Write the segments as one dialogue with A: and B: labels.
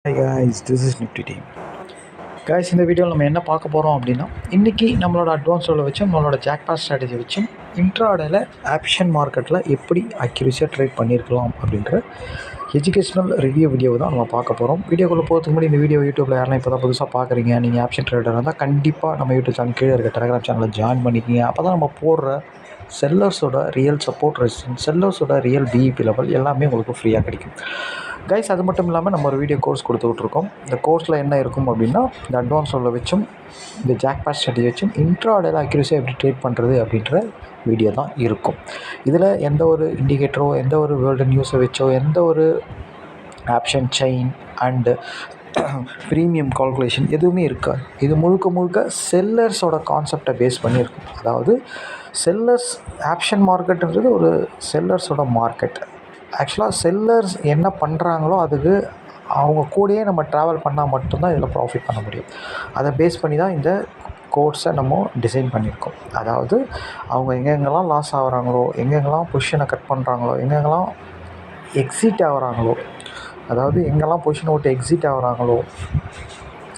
A: Hi guys, this is Nifty Team. Guys, இந்த வீடியோவில் நம்ம என்ன பார்க்க போகிறோம் அப்படின்னா, இன்றைக்கி நம்மளோட அட்வான்ஸோட வச்சும் நம்மளோட ஜாக்பாட் ஸ்ட்ராட்டஜி வச்சும் இன்ட்ராடேல ஆப்ஷன் மார்க்கெட்டில் எப்படி அக்யூரேசியாக ட்ரேட் பண்ணியிருக்கலாம் அப்படின்ற எஜுகேஷ்னல் ரிவ்யூ வீடியோ தான் நம்ம பார்க்க போகிறோம். வீடியோக்குள்ளே போகிறதுக்கு முன்னாடி இந்த வீடியோ யூடியூப்பில் யாரெல்லாம் இப்போ தான் புதுசாக பார்க்குறீங்க, நீங்கள் ஆப்ஷன் ட்ரேடர் இருந்தால் கண்டிப்பாக நம்ம யூடியூப் சேனல் கீழே இருக்க டெலிகிராம் சேனலில் ஜாயின் பண்ணிக்கிங்க. அப்போ தான் நம்ம போடுற செல்லர்ஸோட ரியல் சப்போர்ட் ரெசிஸ்டன்ஸ், செல்லர்ஸோட ரியல் பிஇபி லெவல் எல்லாமே உங்களுக்கு ஃப்ரீயாக கிடைக்கும். கைஸ், அது மட்டும் இல்லாமல் நம்ம ஒரு வீடியோ கோர்ஸ் கொடுத்துட்ருக்கோம். இந்த கோர்ஸில் என்ன இருக்கும் அப்படின்னா, இந்த அட்வான்ஸோட வச்சும் இந்த ஜாக்பாட் ஸ்ட்ராட்டஜி வச்சும் இன்ட்ராடேல அக்யூரேசியாக எப்படி ட்ரேட் பண்ணுறது அப்படின்ற வீடியோ தான் இருக்கும். இதில் எந்த ஒரு இண்டிகேட்டரோ, எந்த ஒரு வேர்ல்டு நியூஸை வச்சோ, எந்த ஒரு option chain and premium calculation எதுவுமே இருக்காது. இது முழுக்க முழுக்க செல்லர்ஸோட கான்செப்டை பேஸ் பண்ணியிருக்கும். அதாவது செல்லர்ஸ் ஆப்ஷன் மார்க்கெட்டுன்றது ஒரு செல்லர்ஸோட மார்க்கெட். ஆக்சுவலாக செல்லர்ஸ் என்ன பண்ணுறாங்களோ அதுக்கு அவங்க கூடயே நம்ம ட்ராவல் பண்ணால் மட்டும்தான் இதில் ப்ராஃபிட் பண்ண முடியும். அதை பேஸ் பண்ணி தான் இந்த கோர்ஸை நம்ம டிசைன் பண்ணியிருக்கோம். அதாவது அவங்க எங்கெங்கெல்லாம் லாஸ் ஆகிறாங்களோ, எங்கெங்கெல்லாம் பொசிஷனை கட் பண்ணுறாங்களோ, எங்கெங்கெல்லாம் எக்ஸிட் ஆகிறாங்களோ, அதாவது எங்கெல்லாம் பொசிஷனை விட்டு எக்ஸிட் ஆகிறாங்களோ,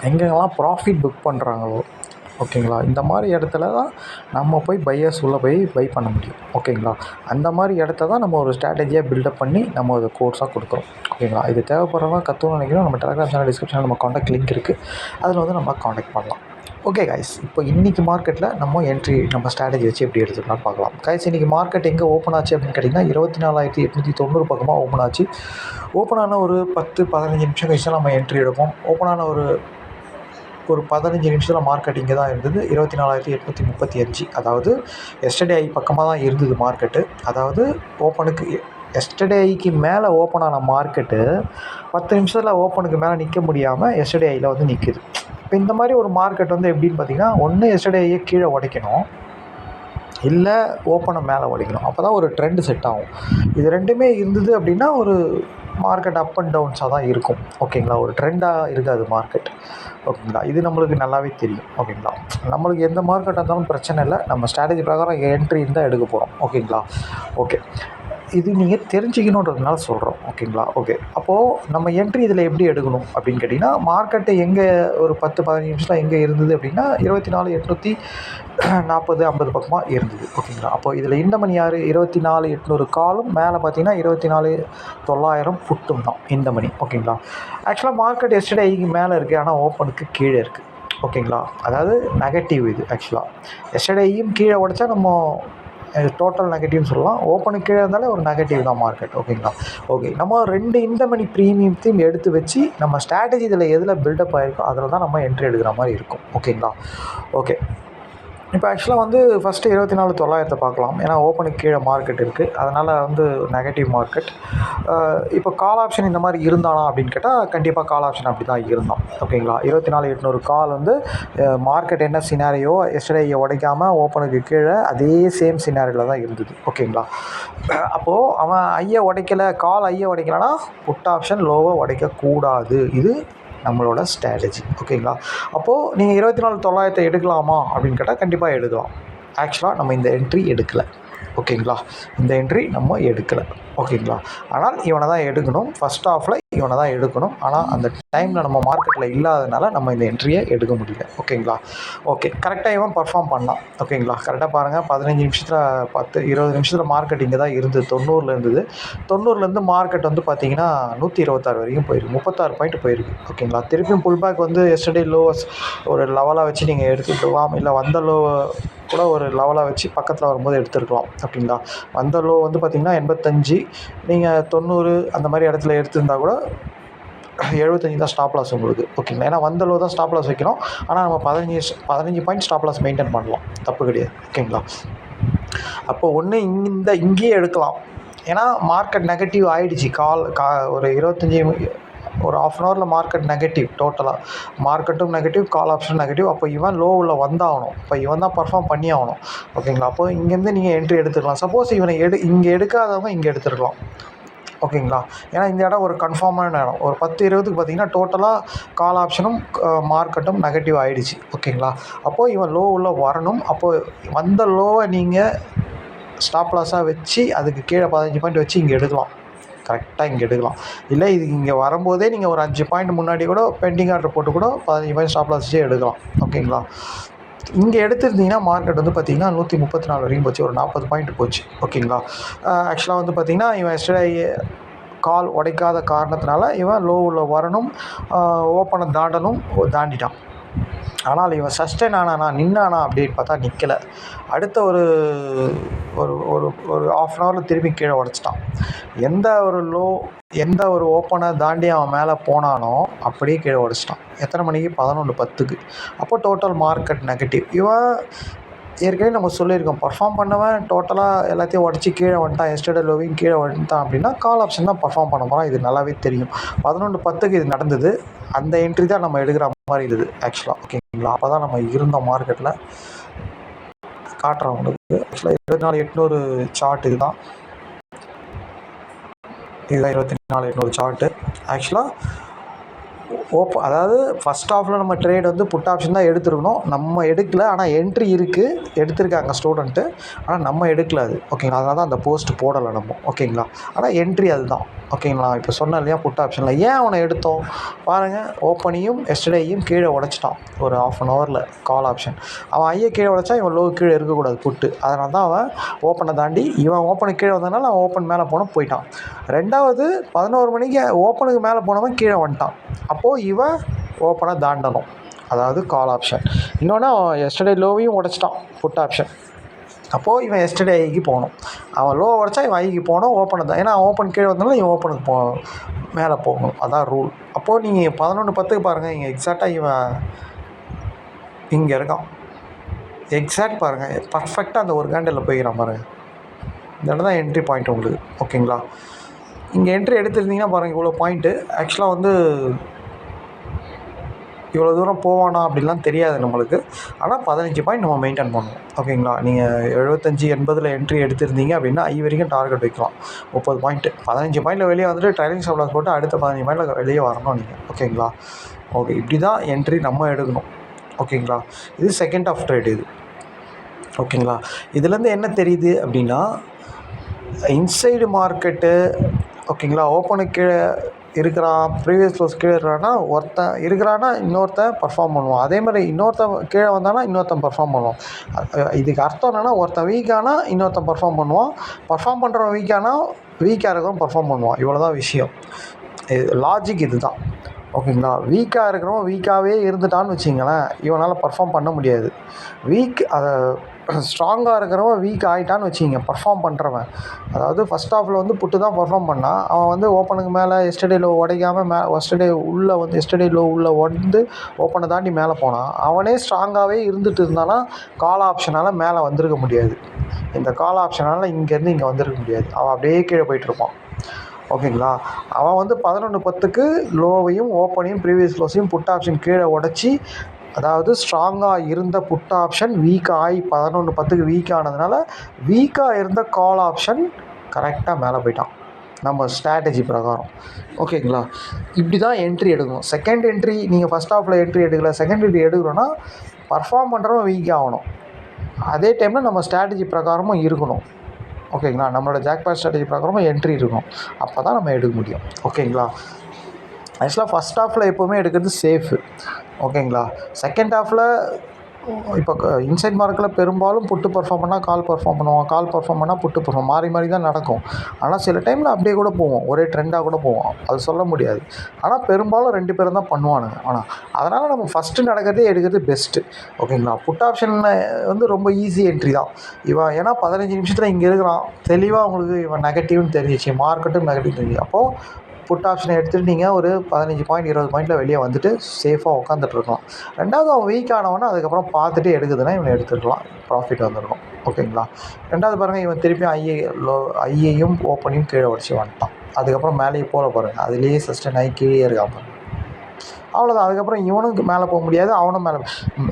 A: எங்கெங்கெல்லாம் ப்ராஃபிட் புக் பண்ணுறாங்களோ, ஓகேங்களா, இந்த மாதிரி இடத்துல தான் நம்ம போய் பையர்ஸ் உள்ளே போய் பை பண்ண முடியும். ஓகேங்களா, அந்த மாதிரி இடத்த தான் நம்ம ஒரு ஸ்ட்ராட்டஜியாக பில்டப் பண்ணி நம்ம ஒரு கோர்ஸாக கொடுக்குறோம். ஓகேங்களா, இது தேவைப்படுறவங்க கற்றுக்கணும்னு நினைக்கிறோம். நம்ம டெலிகிராம் சேனல் டிஸ்கிரிப்ஷனில் நம்ம காண்டாக்ட் லிங்க் இருக்குது, அதில் வந்து நம்ம காண்டாக்ட் பண்ணலாம். ஓகே கைஸ், இப்போ இன்றைக்கி மார்க்கெட்டில் நம்ம என்ட்ரி நம்ம ஸ்ட்ராட்டஜி வச்சு எப்படி எடுத்துக்கலாம் பார்க்கலாம். கைஸ், இன்றைக்கி மார்க்கெட் எங்கே ஓப்பன் ஆச்சு அப்படின்னு கேட்டிங்கன்னா 24,890 பக்கமாக ஓப்பன் ஆச்சு. ஓப்பன் ஆன ஒரு 10-15 நிமிஷம் கழிச்சு தான் நம்ம என்ட்ரி எடுப்போம். ஓப்பன் ஆன ஒரு 15 நிமிஷத்தில் மார்க்கெட் இங்கே தான் இருந்தது. 24,835. அதாவது எஸ்டர்டே ஐ பக்கமாக தான் இருந்தது மார்க்கெட்டு. அதாவது ஓப்பனுக்கு எஸ்டர்டே ஐக்கு மேலே ஓப்பன் ஆன மார்க்கெட்டு 10 நிமிஷத்தில் ஓப்பனுக்கு மேலே நிற்க முடியாமல் எஸ்டர்டே ஐயில் வந்து நிற்குது. இப்போ இந்த மாதிரி ஒரு மார்க்கெட் வந்து எப்படின்னு பார்த்தீங்கன்னா, ஒன்று எஸ்டர்டே ஐயை கீழே உடைக்கணும், இல்லை ஓப்பனை மேலே உடைக்கணும். அப்போ தான் ஒரு ட்ரெண்டு செட் ஆகும். இது ரெண்டுமே இருந்தது அப்படின்னா ஒரு மார்க்கெட் அப் அண்ட் டவுன்ஸாக தான் இருக்கும். ஓகேங்களா, ஒரு ட்ரெண்டாக இருக்காது மார்க்கெட். ஓகேங்களா, இது நம்மளுக்கு நல்லாவே தெரியும். ஓகேங்களா, நம்மளுக்கு எந்த மார்க்கெட்டாக இருந்தாலும் பிரச்சனை இல்லை, நம்ம ஸ்ட்ராட்டஜி பிரகாரம் என்ட்ரி இருந்தால் எடுக்க போகிறோம். ஓகேங்களா, ஓகே, இது நீங்கள் தெரிஞ்சுக்கணுன்றதுனால சொல்கிறோம். ஓகேங்களா, ஓகே. அப்போது நம்ம என்ட்ரி இதில் எப்படி எடுக்கணும் அப்படின்னு கேட்டிங்கன்னா, மார்க்கெட்டு எங்கே ஒரு 10-15 நிமிஷத்தில் எங்கே இருந்தது அப்படின்னா 24,840-50 பக்கமாக இருந்தது. ஓகேங்களா, அப்போது இதில் இந்த மணி யார் 24,800 காலும், மேலே பார்த்தீங்கன்னா 24,900 புட்டும் தான் இந்த மணி. ஓகேங்களா, ஆக்சுவலாக மார்க்கெட் எஸ்டர்டேக்கு மேலே இருக்குது, ஆனால் ஓப்பனுக்கு கீழே இருக்குது. ஓகேங்களா, அதாவது நெகட்டிவ் இது. ஆக்சுவலாக எஸ்டர்டேயும் கீழே உடைச்சா நம்ம டோட்டல் நெகட்டிவ்னு சொல்லலாம். ஓப்பனுக்கு கீழே இருந்தாலே ஒரு நெகட்டிவ் தான் மார்க்கெட். ஓகேங்களா, ஓகே. நம்ம 2 இந்த மணி ப்ரீமியத்தையும் எடுத்து வச்சு நம்ம ஸ்ட்ராட்டஜி இதில் எதில் பில்டப் ஆகிருக்கோ அதில் தான் நம்ம என்ட்ரி எடுக்கிற மாதிரி இருக்கும். ஓகேங்களா, ஓகே. இப்போ ஆக்சுவலாக வந்து ஃபஸ்ட்டு 24,900 பார்க்கலாம். ஏன்னா ஓப்பனுக்கு கீழே மார்க்கெட் இருக்குது, அதனால் வந்து நெகட்டிவ் மார்க்கெட். இப்போ கால் ஆப்ஷன் இந்த மாதிரி இருந்தானா அப்படின்னு கேட்டால் கண்டிப்பாக கால் ஆப்ஷன் அப்படி தான் இருந்தான். ஓகேங்களா, 24,800 கால் வந்து மார்க்கெட் என்ன சினாரியோ எஸ்டர்டே உடைக்காமல் ஓப்பனுக்கு கீழே அதே சேம் சினாரியில் தான் இருந்தது. ஓகேங்களா, அப்போது அவன் ஐயை உடைக்கலை, கால் ஐயை உடைக்கலைன்னா புட் ஆப்ஷன் லோவை உடைக்கக்கூடாது. இது நம்மளோட ஸ்ட்ராட்டஜி. ஓகேங்களா, அப்போது நீங்கள் 24,900 எடுக்கலாமா அப்படின்னு கேட்டால் கண்டிப்பாக எடுக்கலாம். ஆக்சுவலாக நம்ம இந்த என்ட்ரி எடுக்கலை. ஓகேங்களா, இந்த என்ட்ரி நம்ம எடுக்கலை. ஓகேங்களா, ஆனால் இவனை தான் எடுக்கணும். ஃபஸ்ட் ஆஃபில் இவனை தான் எடுக்கணும். ஆனால் அந்த டைமில் நம்ம மார்க்கெட்டில் இல்லாதனால நம்ம இந்த என்ட்ரியை எடுக்க முடியல. ஓகேங்களா, ஓகே. கரெக்டாக இவன் பர்ஃபார்ம் பண்ணான். ஓகேங்களா, கரெக்டாக பாருங்கள், 15 நிமிஷத்தில் 10-20 நிமிஷத்தில் மார்க்கெட் இங்கே தான் இருந்தது. 90 இருந்தது. 90லேருந்து மார்க்கெட் வந்து பார்த்தீங்கன்னா 126 வரைக்கும் போயிருக்கு. 36 பாயிண்ட் போயிருக்கு. ஓகேங்களா, திருப்பியும் புல் பேக் வந்து எஸ்டர்டே லோவஸ் ஒரு லெவலாக வச்சு நீங்கள் எடுத்துக்கலாம், இல்லை வந்த லோ கூட ஒரு லெவலாக வச்சு பக்கத்தில் வரும்போது எடுத்துருக்கலாம். ஓகேங்களா, வந்த லோ வந்து பார்த்திங்கன்னா 85, நீங்கள் 90 அந்த மாதிரி இடத்துல எடுத்திருந்தால் கூட 75 தான் ஸ்டாப் லாஸ் உங்களுக்கு. ஓகேங்களா, ஏன்னா வந்த லோ தான் ஸ்டாப் லாஸ் வைக்கணும். ஆனால் நம்ம 15 பாயிண்ட் ஸ்டாப் லாஸ் மெயின்டைன் பண்ணலாம், தப்பு கிடையாது. ஓகேங்களா, அப்போது ஒன்று இங்கேயே எடுக்கலாம். ஏன்னா மார்க்கெட் நெகட்டிவ் ஆகிடுச்சு. ஒரு 25 ஒரு ½ அன் ஹவரில் மார்க்கெட் நெகட்டிவ். டோட்டலாக மார்க்கெட்டும் நெகட்டிவ், கால் ஆப்ஷன் நெகட்டிவ். அப்போ இவன் லோவில் வந்தாகணும். இப்போ இவன் தான் பர்ஃபார்ம் பண்ணி ஆகணும். ஓகேங்களா, அப்போ இங்கேருந்து நீங்கள் என்ட்ரி எடுத்துக்கலாம். சப்போஸ் இவனை இங்கே எடுக்காதவங்க இங்கே எடுத்துருக்கலாம். ஓகேங்களா, ஏன்னா இந்த இடம் ஒரு கன்ஃபார்மான இடம். ஒரு 10-20க்கு பார்த்தீங்கன்னா டோட்டலாக கால் ஆப்ஷனும் மார்க்கெட்டும் நெகட்டிவ் ஆகிடுச்சு. ஓகேங்களா, அப்போது இவன் லோ உள்ள வரணும். அப்போது வந்த லோவை நீங்கள் ஸ்டாப் லாஸாக வச்சு அதுக்கு கீழே 15 பாயிண்ட் வச்சு இங்கே எடுக்கலாம். கரெக்டாக இங்கே எடுக்கலாம். இல்லை இது இங்கே வரும்போதே நீங்கள் ஒரு 5 பாயிண்ட் முன்னாடி கூட பெண்டிங் ஆர்டர் போட்டு கூட 15 பாயிண்ட் ஸ்டாப் லாஸ் வச்சே எடுக்கலாம். ஓகேங்களா. இங்கே எடுத்துருந்தீங்கன்னா மார்க்கெட் வந்து பார்த்திங்கன்னா 134 வரைக்கும் போச்சு, ஒரு 40 பாயிண்ட் போச்சு. ஓகேங்களா. ஆக்சுவலாக வந்து பார்த்திங்கன்னா இவன் எஸ்டர்டே கால் உடைக்காத காரணத்தினால இவன் லோவில் வரணும், ஓப்பனை தாண்டணும், தாண்டிட்டான். ஆனால் இவன் சஸ்டெயின் ஆனானா நின்னானா அப்படின்னு பார்த்தா நிற்கலை. அடுத்த ஒரு ஒரு ஒரு ஒரு ஆஃப் அன் ஹவரில் திரும்பி கீழே உடச்சிட்டான். எந்த ஒரு ஓப்பனை தாண்டி அவன் மேலே போனானோ அப்படியே கீழே உடச்சிட்டான். எத்தனை மணிக்கு? 11:10. அப்போ டோட்டல் மார்க்கெட் நெகட்டிவ். இவன் ஏற்கனவே நம்ம சொல்லியிருக்கோம், பர்ஃபார்ம் பண்ணவன் டோட்டலாக எல்லாத்தையும் உடச்சி கீழே வந்துட்டான், எஸ்டர்டே லோவையும் கீழே வந்துட்டான் அப்படின்னா கால் ஆப்ஷன் தான் பர்ஃபார்ம் பண்ண போகிறான். இது நல்லாவே தெரியும். 11:10 இது நடந்தது. அந்த என்ட்ரி தான் நம்ம எடுக்கிற மாதிரி இருக்குது ஆக்சுவலாக. ஓகேங்களா. அப்போ தான் நம்ம இருந்த மார்க்கெட்டில் காட்டுறோம் உங்களுக்கு. ஆக்சுவலாக 24,800 சார்ட் இதுதான். இதுதான் 24,800 சார்ட்டு. ஆக்சுவலாக அதாவது ஃபஸ்ட் ஹாஃபில் நம்ம ட்ரேட் வந்து புட் ஆப்ஷன் தான் எடுத்துருக்கணும். நம்ம எடுக்கலை. ஆனால் என்ட்ரி இருக்குது, எடுத்திருக்காங்க ஸ்டூடெண்ட்டு. ஆனால் நம்ம எடுக்கல அது. ஓகேங்களா. அதனால தான் அந்த போஸ்ட் போடலை நம்ம. ஓகேங்களா. ஆனால் என்ட்ரி அதுதான். ஓகேங்களா. இப்போ சொன்னேன் இல்லையா புட் ஆப்ஷனில் ஏன் அவனை எடுத்தோம் பாருங்கள். ஓப்பனையும் எஸ்டர்டேயும் கீழே உடச்சிட்டான் ஒரு ஆஃப் அன் ஹவரில் கால் ஆப்ஷன். அவன் ஐயை கீழே உடச்சா இவன் லோ கீழே இருக்கக்கூடாது புட்டு. அதனால தான் அவன் ஓப்பனை தாண்டி இவன் ஓப்பனுக்கு கீழே வந்ததுனால அவன் ஓப்பன் மேலே போயிட்டான். ரெண்டாவது 11 மணிக்கு ஓப்பனுக்கு மேலே போனவன் கீழே வந்துட்டான். அப்போது இவன் ஓப்பனை தாண்டணும், அதாவது கால் ஆப்ஷன். இன்னொன்று அவன் எஸ்டர்டே லோவையும் உடச்சிட்டான் புட் ஆப்ஷன். அப்போது இவன் எஸ்டர்டே ஐக்கு போகணும். அவன் லோ உடச்சா இவன் ஐக்கு போகணும், ஓப்பனை தான். ஏன்னா ஓப்பன் கீழே வந்தாலும் இவன் ஓப்பனுக்கு மேலே போகணும். அதான் ரூல். அப்போது நீங்கள் 11:10 பாருங்கள். இங்கே எக்ஸாக்டாக இவன் இங்கே இருக்கான். எக்ஸாக்ட் பாருங்கள், பர்ஃபெக்டாக அந்த ஒரு கேண்டலில் போய்க்கிறான் பாருங்கள். இந்த இடம் தான் என்ட்ரி பாயிண்ட் உங்களுக்கு. ஓகேங்களா. இங்கே என்ட்ரி எடுத்துருந்தீங்கன்னா பாருங்கள் இவ்வளோ பாயிண்ட்டு. ஆக்சுவலாக வந்து இவ்வளோ தூரம் போவானா அப்படிலாம் தெரியாது நம்மளுக்கு. ஆனால் 15 பாயிண்ட் நம்ம மெயின்டைன் பண்ணுவோம். ஓகேங்களா. நீங்கள் 75-80 என்ட்ரி எடுத்திருந்தீங்க அப்படின்னா ஐ வரைக்கும் டார்கெட் வைக்கலாம். 30 பாயிண்ட்டு 15 பாயிண்டில் வெளியே வந்துட்டு ட்ரைலிங் ஸ்டாப் லாஸ் போட்டு அடுத்த 15 பாயிண்டில் வெளியே வரணும் நீங்கள். ஓகேங்களா. ஓகே, இப்படி தான் என்ட்ரி நம்ம எடுக்கணும். ஓகேங்களா. இது செகண்ட் ஆஃப் ட்ரேட் இது. ஓகேங்களா. இதுலேருந்து என்ன தெரியுது அப்படின்னா இன்சைடு மார்க்கெட்டு. ஓகேங்களா. ஓப்பனுக்கு கீழே இருக்கிறான், ப்ரீவியஸ் க்ளோஸ் கீழே இருக்கிறான்னா ஒருத்தன் இருக்கிறான்னா இன்னொருத்தன் பர்ஃபார்ம் பண்ணுவான். அதே மாதிரி இன்னொருத்தன் கீழே வந்தானா இன்னொருத்தன் பர்ஃபார்ம் பண்ணுவான். இதுக்கு அர்த்தம் என்னென்னா ஒருத்தன் வீக்கானா இன்னொருத்தன் பர்ஃபார்ம் பண்ணுவான், பர்ஃபார்ம் பண்ணுறவன் வீக்காக இருக்கிறவன் பர்ஃபார்ம் பண்ணுவான். இவ்வளோ தான் விஷயம். லாஜிக் இது தான். ஓகேங்களா. வீக்காக இருக்கிறவன் வீக்காகவே இருந்துட்டான்னு வச்சிங்களேன், இவனால் பர்ஃபார்ம் பண்ண முடியாது. அதை ஸ்ட்ராங்காக இருக்கிறவன் வீக் ஆகிட்டான்னு வச்சிங்க, பர்ஃபார்ம் பண்ணுறவன். அதாவது ஃபஸ்ட் ஹாஃபில் வந்து புட்டு தான் பர்ஃபார்ம் பண்ணான். அவன் வந்து ஓப்பனுக்கு மேலே எஸ்டர்டே லோ உடைக்காமல் எஸ்டர்டே லோ உள்ளே வந்து ஓப்பனை தாண்டி மேலே போனான். அவனே ஸ்ட்ராங்காகவே இருந்துட்டு இருந்தானா கால் ஆப்ஷனால் மேலே வந்திருக்க முடியாது. இந்த கால் ஆப்ஷனால் இங்கேருந்து இங்கே வந்திருக்க முடியாது. அவன் அப்படியே கீழே போயிட்டுருப்பான். ஓகேங்களா. அவன் வந்து 11:10 லோவையும் ஓப்பனையும் ப்ரீவியஸ் க்ளோஸையும் புட் ஆப்ஷன் கீழே உடச்சி, அதாவது ஸ்ட்ராங்காக இருந்த புட் ஆப்ஷன் வீக் ஆகி 11:10 வீக் ஆனதுனால வீக்காக இருந்த கால் ஆப்ஷன் கரெக்டாக மேலே போயிட்டான் நம்ம ஸ்ட்ராட்டஜி பிரகாரம். ஓகேங்களா. இப்படி தான் என்ட்ரி எடுக்கணும். செகண்ட் என்ட்ரி நீங்கள் ஃபஸ்ட் ஹாஃபில் என்ட்ரி எடுக்கல, செகண்ட் என்ட்ரி எடுக்கிறோன்னா பர்ஃபார்ம் பண்ணுறவன் வீக் ஆகணும். அதே டைமில் நம்ம ஸ்ட்ராட்டஜி பிரகாரமும் இருக்கணும். ஓகேங்களா. நம்மளோட ஜாக்பாட் ஸ்ட்ராட்டஜி பிரகாரமாக என்ட்ரி இருக்கும். அப்போ தான் நம்ம எடுக்க முடியும். ஓகேங்களா. ஆக்சுவலாக ஃபஸ்ட் ஹாஃபில் எப்போவுமே எடுக்கிறது சேஃபு. ஓகேங்களா. செகண்ட் ஹாஃபில் இப்போ இன்சைட் மார்க்கில் பெரும்பாலும் புட்டு பர்ஃபார்ம் பண்ணால் கால் பர்ஃபார்ம் பண்ணுவோம், கால் பர்ஃபார்ம் பண்ணால் புட்டு பர்ஃபார்ம் மாறி தான் நடக்கும். ஆனால் சில டைமில் அப்படியே கூட போவோம், ஒரே ட்ரெண்டாக கூட போவோம், அது சொல்ல முடியாது. ஆனால் பெரும்பாலும் 2 பேரும் தான் பண்ணுவானுங்க. ஆனால் அதனால் நம்ம ஃபஸ்ட்டு நடக்கிறதே எடுக்கிறது பெஸ்ட்டு. ஓகேங்களா. புட் ஆப்ஷனில் வந்து ரொம்ப ஈஸி என்ட்ரி தான் இவன். ஏன்னா 15 நிமிஷத்தில் இங்கே இருக்கிறான், தெளிவாக உங்களுக்கு இவன் நெகட்டிவ்னு தெரிஞ்சிச்சு, மார்க்கெட்டும் நெகட்டிவ் தெரிஞ்சு. அப்போது புட் ஆப்ஷனை எடுத்துகிட்டு நீங்கள் ஒரு 15 பாயிண்ட் 20 பாயிண்டில் வெளியே வந்துட்டு சேஃபாக உட்காந்துட்ருக்கலாம். ரெண்டாவது அவன் வீக் ஆனவொன்னே அதுக்கப்புறம் பார்த்துட்டு எடுக்குதுன்னா இவனை எடுத்துக்கலாம், ப்ராஃபிட் வந்துருக்கும். ஓகேங்களா. ரெண்டாவது பாருங்கள், இவன் திருப்பியும் ஐயையும் ஓப்பனையும் கீழே உடச்சி வந்துட்டான். அதுக்கப்புறம் மேலேயே போல பாருங்கள், அதுலேயே சஸ்டெயின் ஆகி கீழே இருக்கான் பாருங்கள். அவ்வளோதான். அதுக்கப்புறம் இவனுக்கு மேலே போக முடியாது, அவனும் மேலே.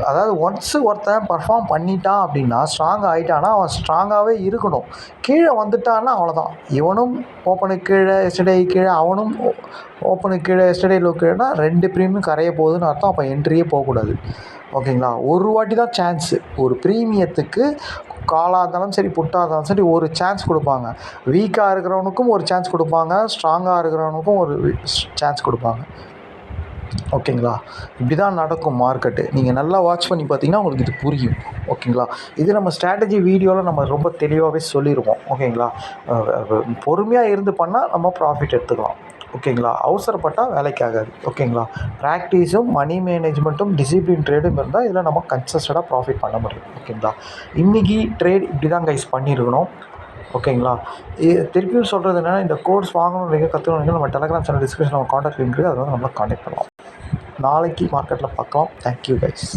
A: அதாவது ஒன்ஸு ஒருத்தன் பர்ஃபார்ம் பண்ணிட்டான் அப்படின்னா ஸ்ட்ராங் ஆகிட்டான்னா அவன் ஸ்ட்ராங்காகவே இருக்கணும். கீழே வந்துட்டான்னா அவ்வளோதான். இவனும் ஓப்பனுக்கு கீழே எஸ்டர்டே கீழே, அவனும் ஓப்பனுக்கு கீழே எஸ்டர்டே லோ கீழேனா 2 ப்ரீமியம் கரைய போகுதுன்னு அர்த்தம். அப்போ என்ட்ரியே போகக்கூடாது. ஓகேங்களா? ஒரு வாட்டி தான் சான்ஸு. ஒரு ப்ரீமியத்துக்கு காலாக இருந்தாலும் சரி, புட்டாக இருந்தாலும் சரி, ஒரு சான்ஸ் கொடுப்பாங்க. வீக்காக இருக்கிறவனுக்கும் ஒரு சான்ஸ் கொடுப்பாங்க, ஸ்ட்ராங்காக இருக்கிறவனுக்கும் ஒரு சான்ஸ் கொடுப்பாங்க. ஓகேங்களா? இப்படி தான் நடக்கும் மார்க்கெட்டு. நீங்கள் நல்லா வாட்ச் பண்ணி பார்த்தீங்கன்னா உங்களுக்கு இது புரியும். ஓகேங்களா? இது நம்ம ஸ்ட்ராட்டஜி வீடியோவில் நம்ம ரொம்ப தெளிவாகவே சொல்லியிருக்கோம். ஓகேங்களா? பொறுமையாக இருந்து பண்ணால் நம்ம ப்ராஃபிட் எடுத்துக்கலாம். ஓகேங்களா? அவசரப்பட்டால் வேலைக்கு ஆகாது. ஓகேங்களா? ப்ராக்டிஸும், மணி மேனேஜ்மெண்ட்டும், டிசிப்ளின் ட்ரேடும் இருந்தால் இதில் நம்ம கன்சிஸ்டண்டாக ப்ராஃபிட் பண்ண முடியும். ஓகேங்களா? இன்றைக்கி ட்ரேட் இப்படி தான் கைஸ் பண்ணியிருக்கணும். ஓகேங்களா? திருப்பியும் சொல்கிறது என்னென்னா, இந்த கோர்ஸ் வாங்கணும் நீங்கள் கற்றுக்கணும் நம்ம டெலகிராம் சேனல் டிஸ்கிரிப்ஷனில் நம்ம காண்டாக்ட் லிங்க் இருக்குது. அதை வந்து நம்மளை காண்டாக்ட் பண்ணலாம். நாளைக்கு மார்க்கெட்டில் பார்க்கலாம். Thank you guys.